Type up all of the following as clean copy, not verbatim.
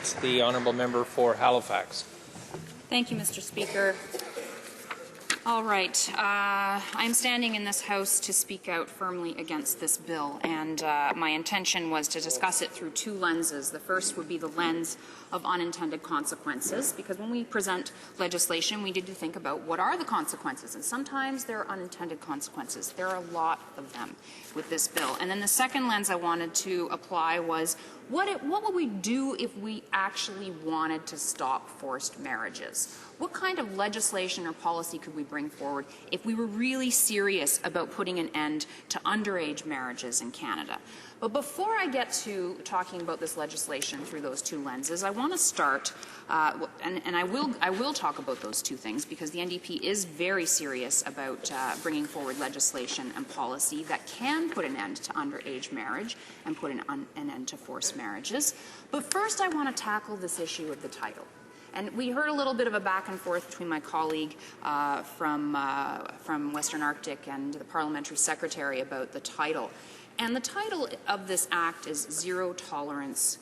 It's the honourable member for Halifax. Thank you, Mr. Speaker. All right. I'm standing in this House to speak out firmly against this bill, and my intention was to discuss it through two lenses. The first would be the lens of unintended consequences, because when we present legislation, we need to think about what are the consequences, and sometimes there are unintended consequences. There are a lot of them with this bill. And then the second lens I wanted to apply was what would we do if we actually wanted to stop forced marriages? What kind of legislation or policy could we bring forward if we were really serious about putting an end to underage marriages in Canada? But before I get to talking about this legislation through those two lenses, I want to start, and I will talk about those two things because the NDP is very serious about bringing forward legislation and policy that can put an end to underage marriage and put an end to forced marriages. But first, I want to tackle this issue of the title. And we heard a little bit of a back and forth between my colleague from Western Arctic and the Parliamentary Secretary about the title. And the title of this Act is Zero Tolerance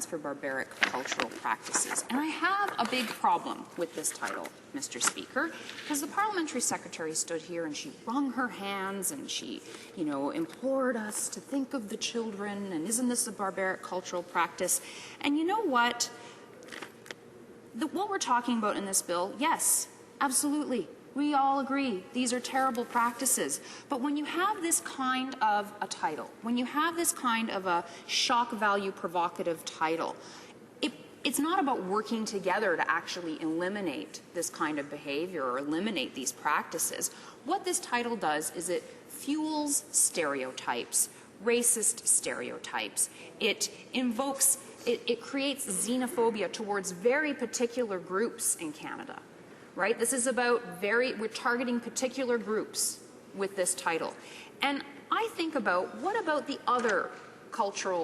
for Barbaric Cultural Practices. And I have a big problem with this title, Mr. Speaker, because the Parliamentary Secretary stood here and she wrung her hands and she, implored us to think of the children and isn't this a barbaric cultural practice? And you know what? What we're talking about in this bill, yes, absolutely. We all agree these are terrible practices. But when you have this kind of a title, when you have this kind of a shock value provocative title, it's not about working together to actually eliminate this kind of behavior or eliminate these practices. What this title does is it fuels stereotypes, racist stereotypes. It invokes, it creates xenophobia towards very particular groups in Canada. Right? This is about we're targeting particular groups with this title. And I think about, what about the other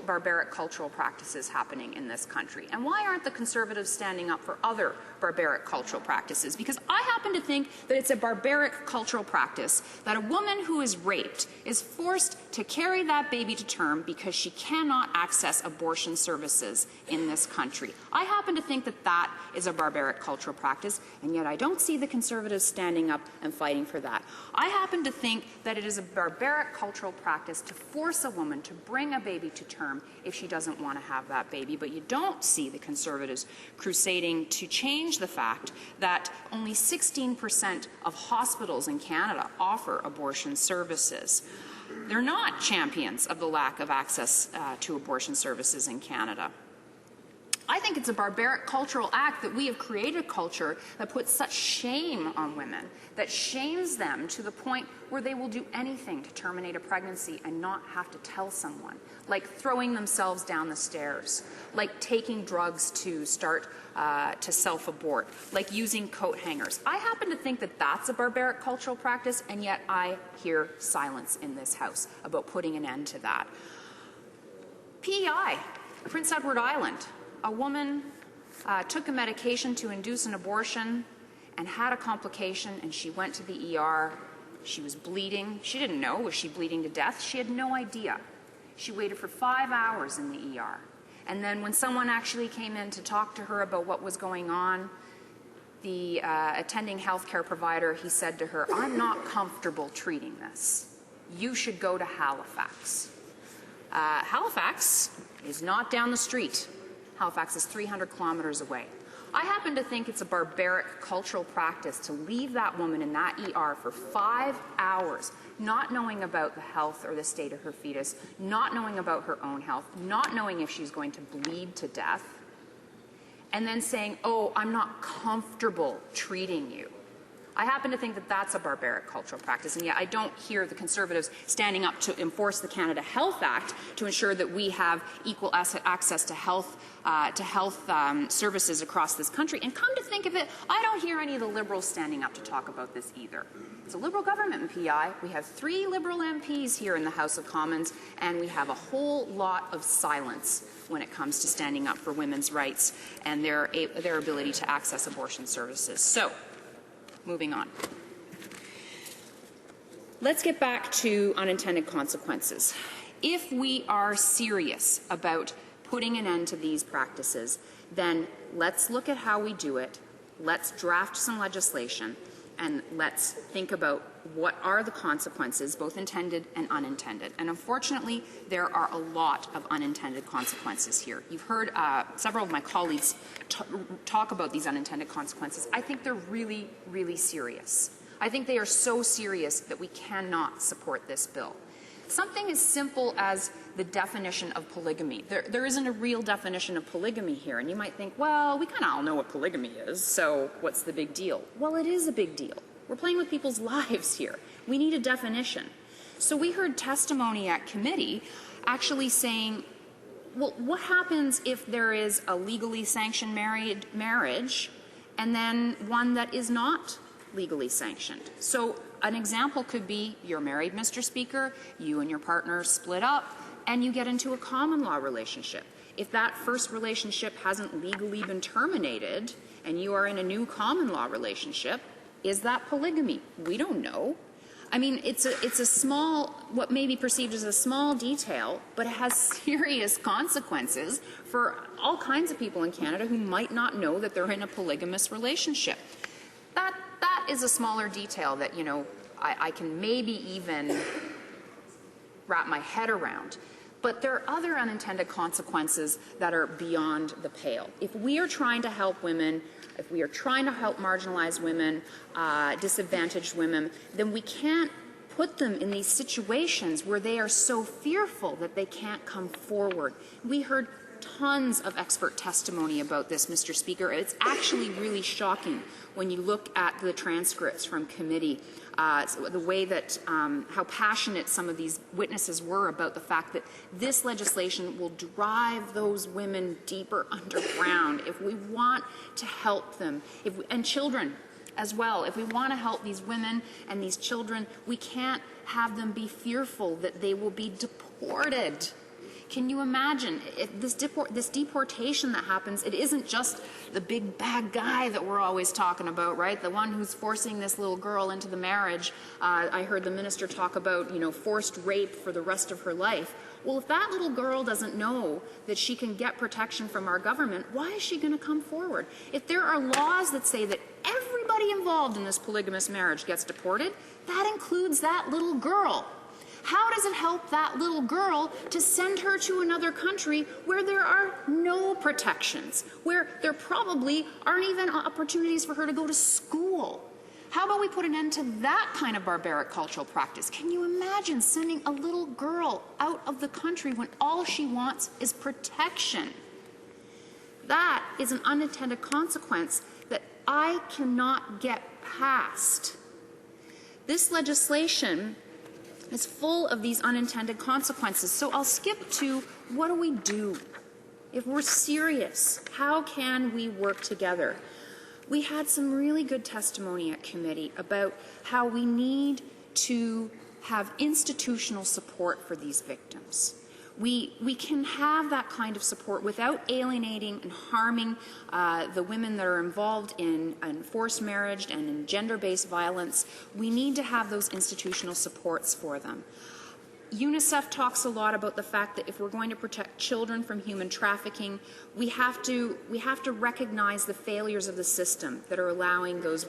barbaric cultural practices happening in this country? And why aren't the Conservatives standing up for other barbaric cultural practices? Because I happen to think that it's a barbaric cultural practice that a woman who is raped is forced to carry that baby to term because she cannot access abortion services in this country. I happen to think that that is a barbaric cultural practice, and yet I don't see the Conservatives standing up and fighting for that. I happen to think that it is a barbaric cultural practice to force a woman to bring a baby to term if she doesn't want to have that baby, but you don't see the Conservatives crusading to change the fact that only 16% of hospitals in Canada offer abortion services. They're not champions of the lack of access to abortion services in Canada. I think it's a barbaric cultural act that we have created a culture that puts such shame on women, that shames them to the point where they will do anything to terminate a pregnancy and not have to tell someone, like throwing themselves down the stairs, like taking drugs to start to self-abort, like using coat hangers. I happen to think that that's a barbaric cultural practice, and yet I hear silence in this House about putting an end to that. PEI, Prince Edward Island. A woman took a medication to induce an abortion and had a complication, and she went to the ER. She was bleeding. She didn't know. Was she bleeding to death? She had no idea. She waited for 5 hours in the ER. And then when someone actually came in to talk to her about what was going on, the attending healthcare provider, he said to her, "I'm not comfortable treating this. You should go to Halifax." Halifax is not down the street. Halifax is 300 kilometers away. I happen to think it's a barbaric cultural practice to leave that woman in that ER for 5 hours, not knowing about the health or the state of her fetus, not knowing about her own health, not knowing if she's going to bleed to death, and then saying, "Oh, I'm not comfortable treating you." I happen to think that that's a barbaric cultural practice, and yet I don't hear the Conservatives standing up to enforce the Canada Health Act to ensure that we have equal access to health services across this country. And come to think of it, I don't hear any of the Liberals standing up to talk about this either. It's a Liberal government in PEI. We have 3 Liberal MPs here in the House of Commons, and we have a whole lot of silence when it comes to standing up for women's rights and their ability to access abortion services. So, moving on. Let's get back to unintended consequences. If we are serious about putting an end to these practices, then let's look at how we do it, let's draft some legislation, and let's think about what are the consequences, both intended and unintended. And unfortunately, there are a lot of unintended consequences here. You've heard several of my colleagues talk about these unintended consequences. I think they're really, really serious. I think they are so serious that we cannot support this bill. Something as simple as the definition of polygamy. There isn't a real definition of polygamy here, and you might think, well, we kind of all know what polygamy is, so what's the big deal? Well, it is a big deal. We're playing with people's lives here. We need a definition. So we heard testimony at committee actually saying, well, what happens if there is a legally sanctioned marriage and then one that is not legally sanctioned? So an example could be you're married, Mr. Speaker, you and your partner split up, and you get into a common law relationship. If that first relationship hasn't legally been terminated and you are in a new common law relationship, is that polygamy? We don't know. I mean, it's a small, what may be perceived as a small detail, but it has serious consequences for all kinds of people in Canada who might not know that they're in a polygamous relationship. That is a smaller detail that, you know, I can maybe even wrap my head around. But there are other unintended consequences that are beyond the pale. If we are trying to help women, if we are trying to help marginalized women, disadvantaged women, then we can't put them in these situations where they are so fearful that they can't come forward. We heard tons of expert testimony about this, Mr. Speaker. It's actually really shocking when you look at the transcripts from committee, the way that, how passionate some of these witnesses were about the fact that this legislation will drive those women deeper underground if we want to help them, and children as well. If we want to help these women and these children, we can't have them be fearful that they will be deported. Can you imagine if this deportation that happens? It isn't just the big bad guy that we're always talking about, right? The one who's forcing this little girl into the marriage. I heard the minister talk about, you know, forced rape for the rest of her life. Well, if that little girl doesn't know that she can get protection from our government, why is she going to come forward? If there are laws that say that everybody involved in this polygamous marriage gets deported, that includes that little girl. How does it help that little girl to send her to another country where there are no protections, where there probably aren't even opportunities for her to go to school? How about we put an end to that kind of barbaric cultural practice? Can you imagine sending a little girl out of the country when all she wants is protection? That is an unintended consequence that I cannot get past. This legislation is full of these unintended consequences. So I'll skip to what do we do? If we're serious, how can we work together? We had some really good testimony at committee about how we need to have institutional support for these victims. We can have that kind of support without alienating and harming the women that are involved in forced marriage and in gender-based violence. We need to have those institutional supports for them. UNICEF talks a lot about the fact that if we're going to protect children from human trafficking, we have to recognize the failures of the system that are allowing those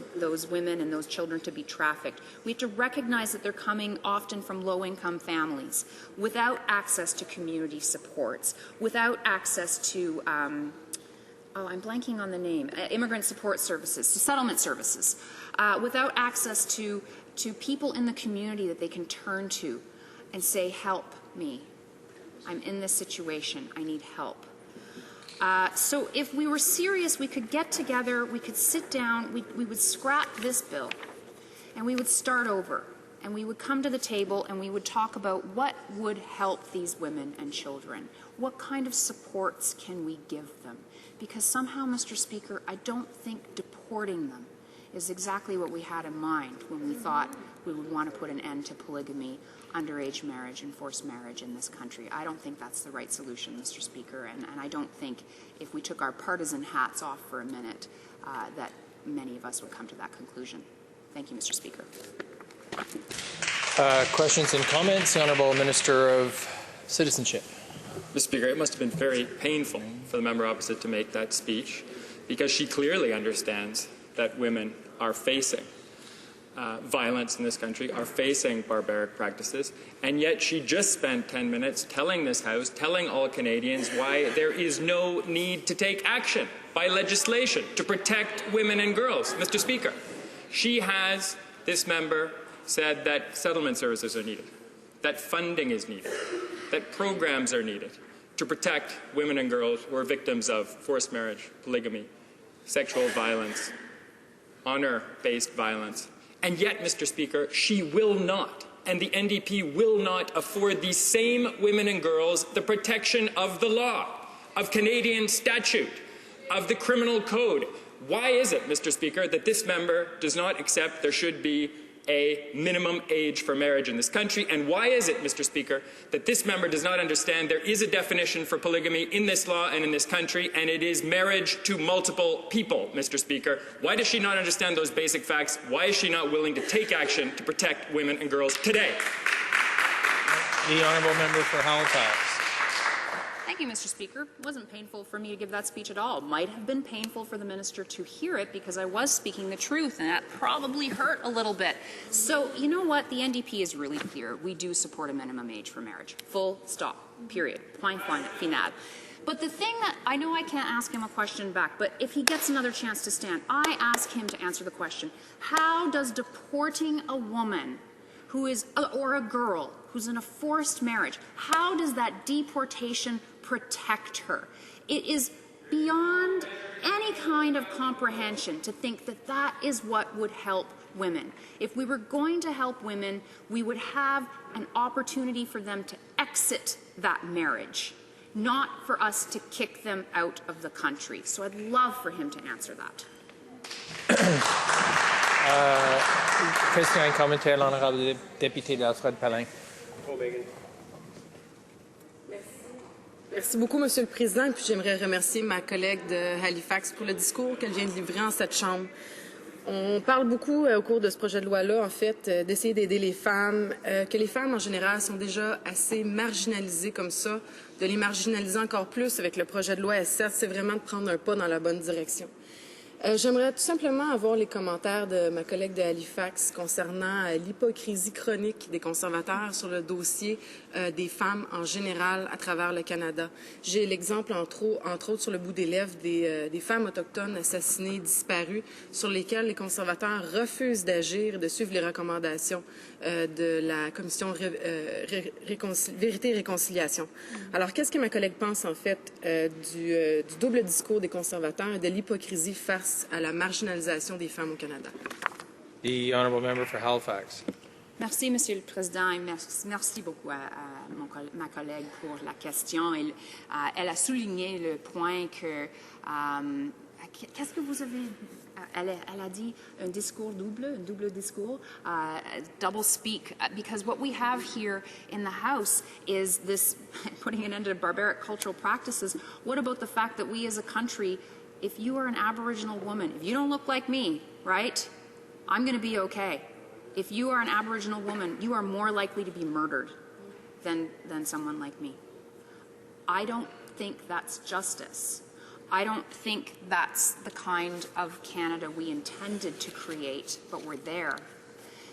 women and those children to be trafficked. We have to recognize that they're coming often from low-income families, without access to community supports, without access to I'm blanking on the name, immigrant support services, to settlement services, without access to people in the community that they can turn to and say, help me. I'm in this situation. I need help. So if we were serious, we could get together, we could sit down, we would scrap this bill, and we would start over. And we would come to the table and we would talk about what would help these women and children. What kind of supports can we give them? Because somehow, Mr. Speaker, I don't think deporting them is exactly what we had in mind when we thought we would want to put an end to polygamy, underage marriage, and forced marriage in this country. I don't think that's the right solution, Mr. Speaker, and I don't think if we took our partisan hats off for a minute that many of us would come to that conclusion. Thank you, Mr. Speaker. Questions and comments? The Honourable Minister of Citizenship. Mr. Speaker, it must have been very painful for the member opposite to make that speech, because she clearly understands that women are facing violence in this country, are facing barbaric practices, and yet she just spent 10 minutes telling this House, telling all Canadians why there is no need to take action by legislation to protect women and girls. Mr. Speaker, this member said that settlement services are needed, that funding is needed, that programs are needed to protect women and girls who are victims of forced marriage, polygamy, sexual violence, honor-based violence. And yet, Mr. Speaker, she will not, and the NDP will not afford these same women and girls the protection of the law, of Canadian statute, of the criminal code. Why is it, Mr. Speaker, that this member does not accept there should be a minimum age for marriage in this country? And why is it, Mr. Speaker, that this member does not understand there is a definition for polygamy in this law and in this country, and it is marriage to multiple people, Mr. Speaker? Why does she not understand those basic facts? Why is she not willing to take action to protect women and girls today? The honourable member for Halifax. Thank you, Mr. Speaker. It wasn't painful for me to give that speech at all. Might have been painful for the minister to hear it because I was speaking the truth, and that probably hurt a little bit. So, you know what? The NDP is really clear. We do support a minimum age for marriage. Full stop. Period. Point final. But the thing that I know I can't ask him a question back, but if he gets another chance to stand, I ask him to answer the question: how does deporting a woman who is, or a girl who's in a forced marriage, how does that deportation protect her? It is beyond any kind of comprehension to think that that is what would help women. If we were going to help women, we would have an opportunity for them to exit that marriage, not for us to kick them out of the country. So I'd love for him to answer that. Question and commentary, l'honorable député d'Alfred Palin. Merci beaucoup, Monsieur le Président. Et puis j'aimerais remercier ma collègue de Halifax pour le discours qu'elle vient de livrer en cette Chambre. On parle beaucoup au cours de ce projet de loi-là, en fait, d'essayer d'aider les femmes, que les femmes en général sont déjà assez marginalisées comme ça. De les marginaliser encore plus avec le projet de loi S-7, c'est vraiment de prendre un pas dans la bonne direction. J'aimerais tout simplement avoir les commentaires de ma collègue de Halifax concernant l'hypocrisie chronique des conservateurs sur le dossier des femmes en général à travers le Canada. J'ai l'exemple, entre autres, sur le bout des lèvres des femmes autochtones assassinées, disparues, sur lesquelles les conservateurs refusent d'agir et de suivre les recommandations de la Commission Vérité et Réconciliation. Alors, qu'est-ce que ma collègue pense, en fait, du double discours des conservateurs et de l'hypocrisie face à la marginalisation des femmes au Canada? The honourable member for Halifax. Merci, Monsieur le Président, et merci beaucoup à ma collègue pour la question. Elle a souligné le point que... Qu'est-ce que vous avez... Elle a dit un double discours, double speak, because what we have here in the House is this, putting an end to barbaric cultural practices. What about the fact that we as a country, if you are an Aboriginal woman, if you don't look like me, right, I'm going to be okay. If you are an Aboriginal woman, you are more likely to be murdered than someone like me. I don't think that's justice. I don't think that's the kind of Canada we intended to create, but we're there.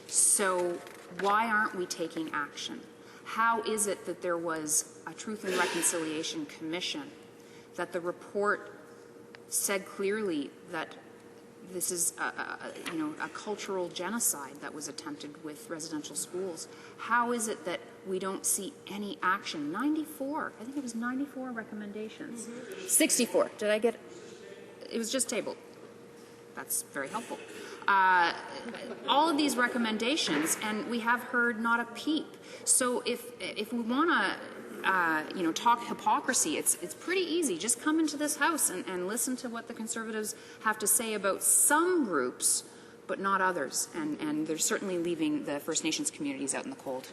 So why aren't we taking action? How is it that there was a Truth and Reconciliation Commission, that the report said clearly that this is a cultural genocide that was attempted with residential schools? How is it that we don't see any action? 94, I think it was 94 recommendations. 64, did I get it? It was just tabled. That's very helpful. All of these recommendations, and we have heard not a peep. So if we want to talk hypocrisy, it's pretty easy. Just come into this House and listen to what the Conservatives have to say about some groups, but not others. And they're certainly leaving the First Nations communities out in the cold.